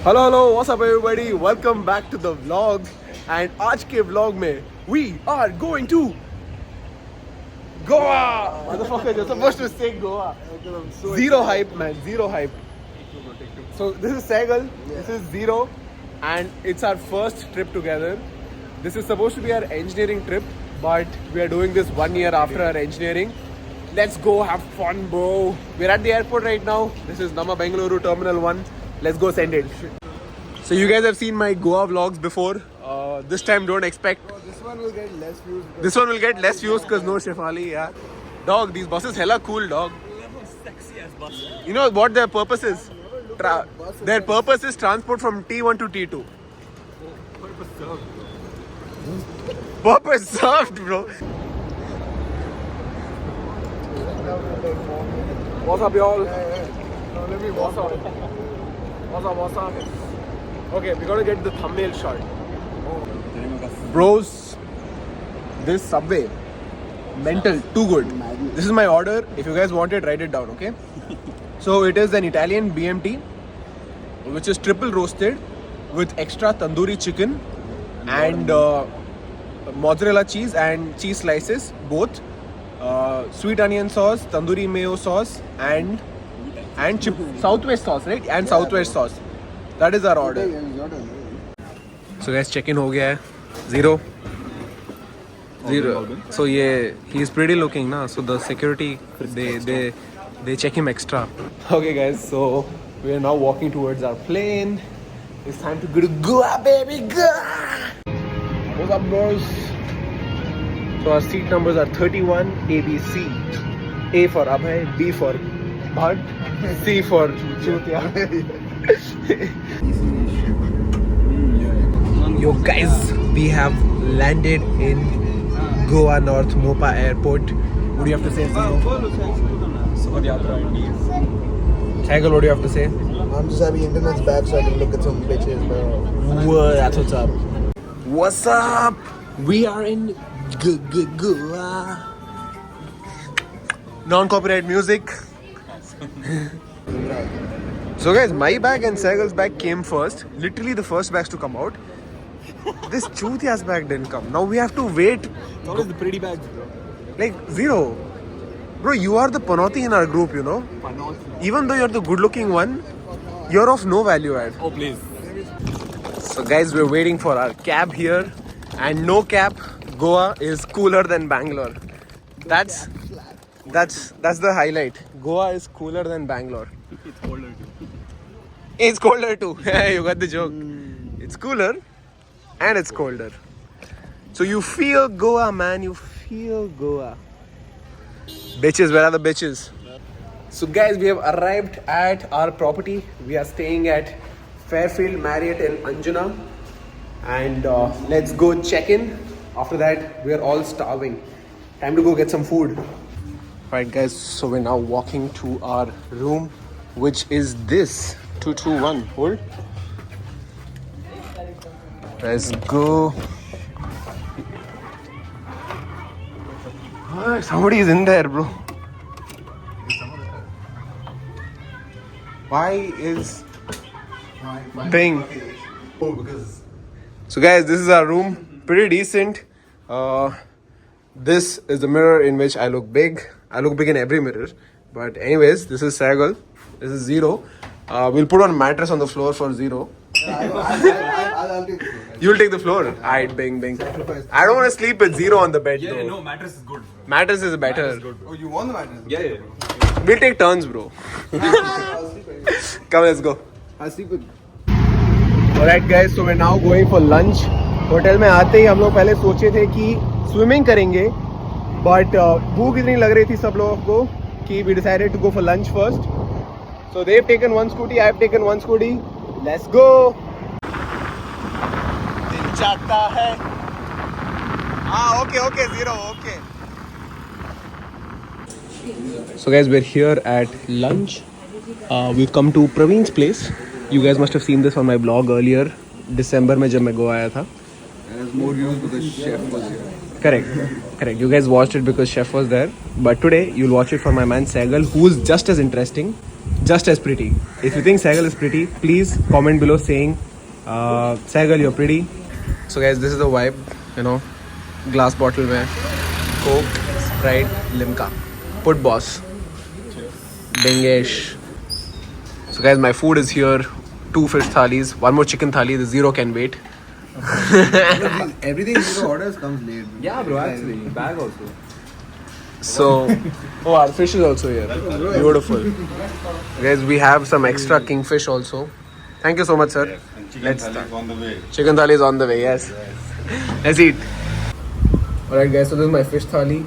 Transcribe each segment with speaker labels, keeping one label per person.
Speaker 1: Hello, what's up everybody? Welcome back to the vlog. And आज के vlog में we are going to Goa. Motherfucker, you're supposed to say Goa. Zero hype, man. Zero hype. So this is Saigal. This is Zero, and it's our first trip together. This is supposed to be our engineering trip, but we are doing this 1 year after our engineering. Let's go have fun, bro. We're at the airport right now. This is Nama Bengaluru Terminal 1. Let's go send it. So you guys have seen my Goa vlogs before. This time don't expect.
Speaker 2: This one will get less views.
Speaker 1: This one will get less views because no Shefali, yeah. Dog, these buses hella cool, dog. You know what their purpose is? Their purpose is transport from T1 to T2. Purpose served, bro. What's up, y'all?
Speaker 2: Let me walk out.
Speaker 1: What's up? Okay, we gotta get the thumbnail shot. Bros, this Subway, mental, too good. This is my order. If you guys want it, write it down, okay? So it is an Italian BMT, which is triple roasted with extra tandoori chicken and mozzarella cheese and cheese slices, both. Sweet onion sauce, tandoori mayo sauce, and Southwest sauce, right? And Southwest sauce. That is our order. So guys, check-in हो गया है. Zero. So yeah, he's pretty looking, na. So the security they check him extra. Okay guys, so we are now walking towards our plane. It's time to go to Goa, baby, Goa. What's up, bros? So our seat numbers are 31 ABC. A for Abhay, B for Bhat, C for Chutia. Yo guys, we have landed in Goa North Mopa Airport. What do you have to say, Zero? Saigal, what do you have to say?
Speaker 2: I'm just happy internet's back so I can look at some bitches, bro.
Speaker 1: Whoa, that's what's up. What's up? We are in Goa. Non-copyright music. So guys, my bag and Saigal's bag came first. Literally the first bags to come out. This Chutia's bag didn't come. Now we have to wait.
Speaker 2: What is the pretty bags, bro?
Speaker 1: Like Zero. Bro, you are the panoti in our group, you know. Even though you're the good-looking one, you're of no value add.
Speaker 2: Oh, please.
Speaker 1: So guys, we're waiting for our cab here. And no cap, Goa is cooler than Bangalore. That's the highlight. Goa is cooler than Bangalore.
Speaker 2: It's colder too.
Speaker 1: It's colder too. You got the joke. It's cooler and it's colder. So you feel Goa, man. You feel Goa. Bitches, where are the bitches? So guys, we have arrived at our property. We are staying at Fairfield Marriott in Anjuna. And let's go check in. After that, we are all starving. Time to go get some food. Alright guys, so we're now walking to our room, which is this 221. Hold. Let's go. Somebody is in there, bro. Why is Bing?
Speaker 2: Oh, because.
Speaker 1: So guys, this is our room. Pretty decent. This is the mirror in which I look big. I look big in every mirror. But anyways, this is Saigal. This is Zero. We'll put on a mattress on the floor for Zero.
Speaker 2: I'll take the floor.
Speaker 1: You'll take the floor? Alright, Bing. I don't want to sleep with Zero on the bed though.
Speaker 3: No, mattress is good.
Speaker 1: Mattress is better.
Speaker 3: Mattress is good, bro.
Speaker 2: Oh, you want the mattress?
Speaker 3: Yeah.
Speaker 1: We'll take turns, bro.
Speaker 2: I'll sleep with you.
Speaker 1: Come, let's go.
Speaker 2: I'll sleep with you.
Speaker 1: Alright guys, so we're now going for lunch. Hotel में आते ही हम लोग पहले सोचे थे कि swimming करेंगे, but भूख इतनी लग रही थी सब लोगों को कि we decided to go for lunch first. So they've taken one scooty, I've taken one scooty. Let's go. दिल चाहता है. Okay, Zero, okay. So guys, we're here at lunch. We've come to Praveen's place. You guys must have seen this on my blog earlier. December में जब मैं गोवा आया था.
Speaker 2: There's more views because chef was here.
Speaker 1: Correct. You guys watched it because chef was there. But today you'll watch it for my man Saigal, who's just as interesting. just as pretty. If you think Saigal is pretty, please comment below saying, Saigal, you're pretty. So guys, this is the vibe, you know, glass bottle mein Coke, Sprite, Limca. Put boss. Bengesh. So guys, my food is here. 2 fish thalis, 1 more chicken thali. The zero can wait.
Speaker 2: Everything Zero orders comes late.
Speaker 3: Yeah, bro, actually. Bag also.
Speaker 1: So, oh, our fish is also here. Beautiful. Guys, we have some extra kingfish also. Thank you so much, sir. Let's start.
Speaker 3: on the way.
Speaker 1: Chicken thali is on the way, yes. Let's eat. Alright guys, so this is my fish thali.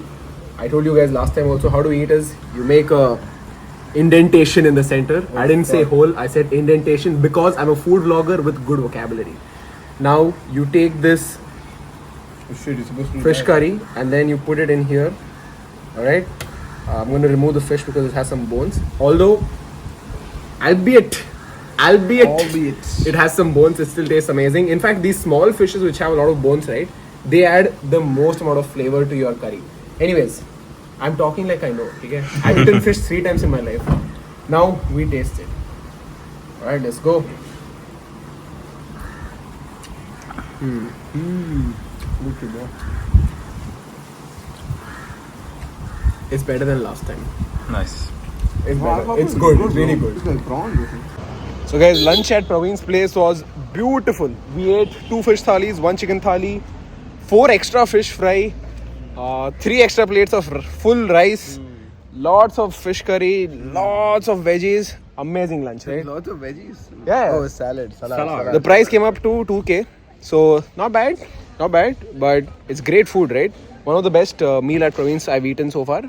Speaker 1: I told you guys last time also how to eat is you make a indentation in the center. I didn't say hole, I said indentation because I'm a food vlogger with good vocabulary. Now you take this fish curry and then you put it in here. Alright. I'm going to remove the fish because it has some bones. Although, albeit it has some bones, it still tastes amazing. In fact, these small fishes which have a lot of bones, right, they add the most amount of flavor to your curry. Anyways, I'm talking like I know, okay? I've eaten fish 3 times in my life. Now we taste it. Alright, let's go. It's better than last time.
Speaker 3: Nice.
Speaker 1: It's better. It's good. It's really good. So guys, lunch at Praveen's place was beautiful. We ate 2 fish thalis, 1 chicken thali, 4 extra fish fry, 3 extra plates of full rice, lots of fish curry, lots of veggies. Amazing lunch, right?
Speaker 2: Lots of veggies.
Speaker 1: Yeah.
Speaker 2: Oh, salad.
Speaker 1: The price came up to 2K. So not bad, but it's great food, right? One of the best meal at Praveen's I've eaten so far.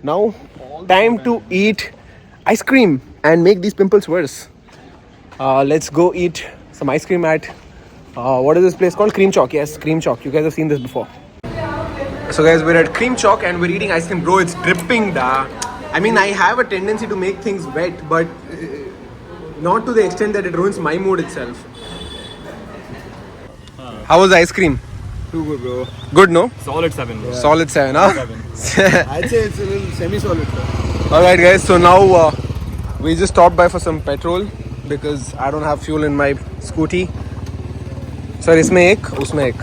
Speaker 1: Now, time to eat ice cream and make these pimples worse. Let's go eat some ice cream at, what is this place called? Cream Chalk. Yes, Cream Chalk. You guys have seen this before. So guys, we're at Cream Chalk and we're eating ice cream. Bro, it's dripping, da. I mean, I have a tendency to make things wet, but not to the extent that it ruins my mood itself. How was the ice cream?
Speaker 3: Too good, bro.
Speaker 1: Good, no?
Speaker 3: Solid 7, bro.
Speaker 1: Solid 7, huh?
Speaker 3: 7.
Speaker 2: I'd say it's a little semi-solid.
Speaker 1: Alright guys, so now we just stopped by for some petrol because I don't have fuel in my scooty. Sir, इसमें एक, उसमें एक.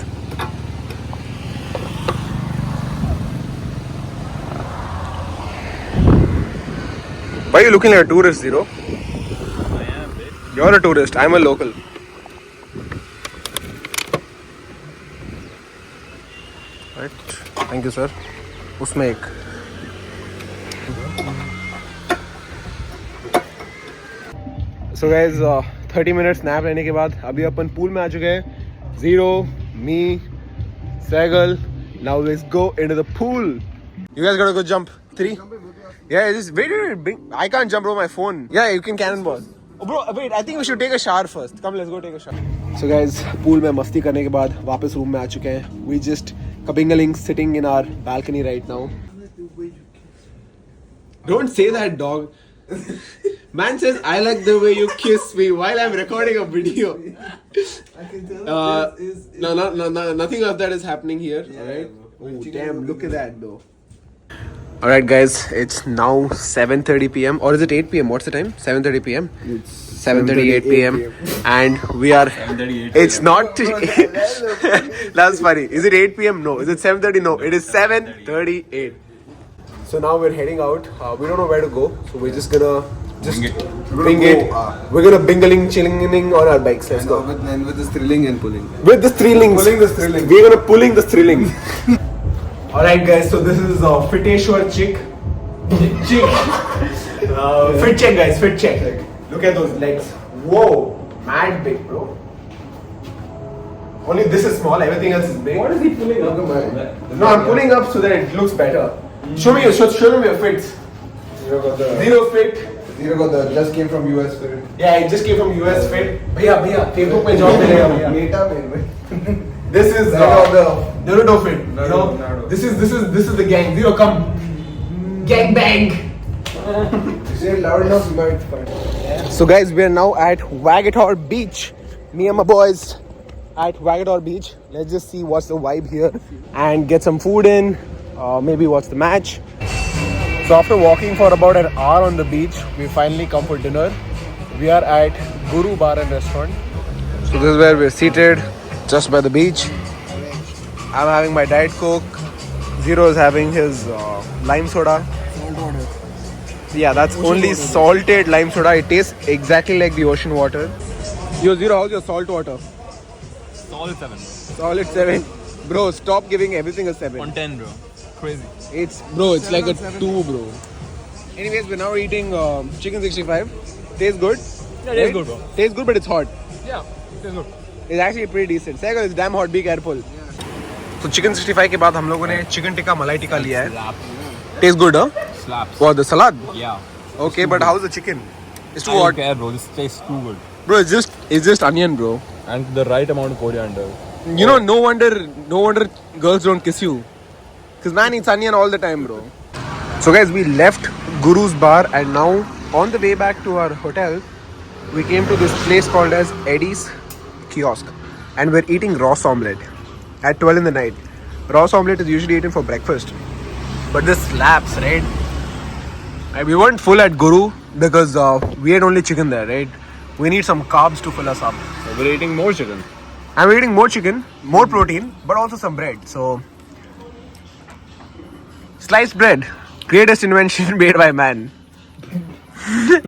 Speaker 1: Why are you looking like a tourist, Zero?
Speaker 3: I am, bit.
Speaker 1: You're a tourist, I'm a local. Right. Thank you, sir. उसमें एक. So guys, 30 minutes nap लेने के बाद अभी अपन पूल में आ चुके हैं. Zero, me, Saigal. Now let's go into the pool. You guys gotta go jump. 3. Yeah, just wait. I can't jump over my phone. Yeah, you can cannonball. Oh, bro, wait. I think we should take a shower first. Come, let's go take a shower. So guys, pool में मस्ती करने के बाद वापस room में आ चुके हैं. We just kabingaling sitting in our balcony right now. Don't say that, dog. Man says, I like the way you kiss me while I'm recording a video.
Speaker 2: I can tell
Speaker 1: No, nothing of that is happening here. Alright? Oh, damn, look at that though. Alright guys, it's now 7:30 p.m. or is it 8 p.m.? What's the time? 7:30 p.m. It's 7:38 p.m. and we are.
Speaker 3: 7:38
Speaker 1: It's not. That's funny. Is it 8 p.m.? No. Is it 7:30? No. It is 7:38. So now we're heading out. We don't know where to go, so we're just gonna bring it. We're gonna bingaling, chilling on our bikes. Let's go.
Speaker 2: And with the thrilling and pulling.
Speaker 1: With the thrillings.
Speaker 2: Pulling the thrilling.
Speaker 1: We're gonna pulling the thrilling. Alright guys, so this is Fiteshwar chick. Fit check guys, fit check. Look at those legs. Whoa, mad big bro. Only this is small, everything else is big.
Speaker 3: What is he pulling up?
Speaker 1: No, I'm pulling up so that it looks better. Show me your fits.
Speaker 2: Zero got the.
Speaker 1: Zero fit.
Speaker 2: Zero got the. Just came from US fit.
Speaker 1: Yeah, it just came from US fit. Bhaiya, Facebook पे job मिलेगा भैया.
Speaker 2: Meta में.
Speaker 1: This is
Speaker 2: the
Speaker 1: Naruto fit. You know,
Speaker 3: Naruto.
Speaker 1: this is the gang. Zero, come. Gang bang.
Speaker 2: You say it loud enough, you might find.
Speaker 1: So guys, we are now at Wagator Beach. Me and my boys at Wagator Beach. Let's just see what's the vibe here and get some food in. Maybe watch the match. So after walking for about an hour on the beach, we finally come for dinner. We are at Guru Bar and Restaurant. So this is where we're seated, just by the beach. I'm having my Diet Coke. Zero is having his lime soda.
Speaker 2: Salt water.
Speaker 1: Yeah, that's only salted lime soda. It tastes exactly like the ocean water. Yo, Zero, how's your salt water?
Speaker 3: Solid 7.
Speaker 1: Solid 7. Bro, stop giving everything a 7.
Speaker 3: On 10, bro. Crazy.
Speaker 1: It's like a 2, bro. Anyways, we're now eating chicken 65. Tastes good.
Speaker 3: Yeah, tastes good, bro.
Speaker 1: Tastes good, but it's hot.
Speaker 3: Yeah, tastes good.
Speaker 1: It's actually pretty decent. Second, it's damn hot. Be careful. So chicken 65 के बाद हम लोगों ने chicken tikka malai tikka लिया है.
Speaker 3: Slaps.
Speaker 1: Tastes good, huh?
Speaker 3: Slaps.
Speaker 1: What, the salad?
Speaker 3: Yeah.
Speaker 1: Okay, but how's the chicken? It's too
Speaker 3: I
Speaker 1: hot.
Speaker 3: don't care, bro. This tastes too good.
Speaker 1: Bro, it's just onion, bro.
Speaker 3: And the right amount of coriander.
Speaker 1: You know, no wonder girls don't kiss you. Because man eats onion all the time, bro. So guys, we left Guru's bar and now on the way back to our hotel, we came to this place called as Eddie's Kiosk. And we're eating Ross omelette at 12 in the night. Ross omelette is usually eaten for breakfast. But this slaps, right? And we weren't full at Guru because we had only chicken there, right? We need some carbs to fill us up.
Speaker 3: So we're eating more chicken.
Speaker 1: And we're eating more chicken, more protein, but also some bread. So, sliced bread, greatest invention made by man.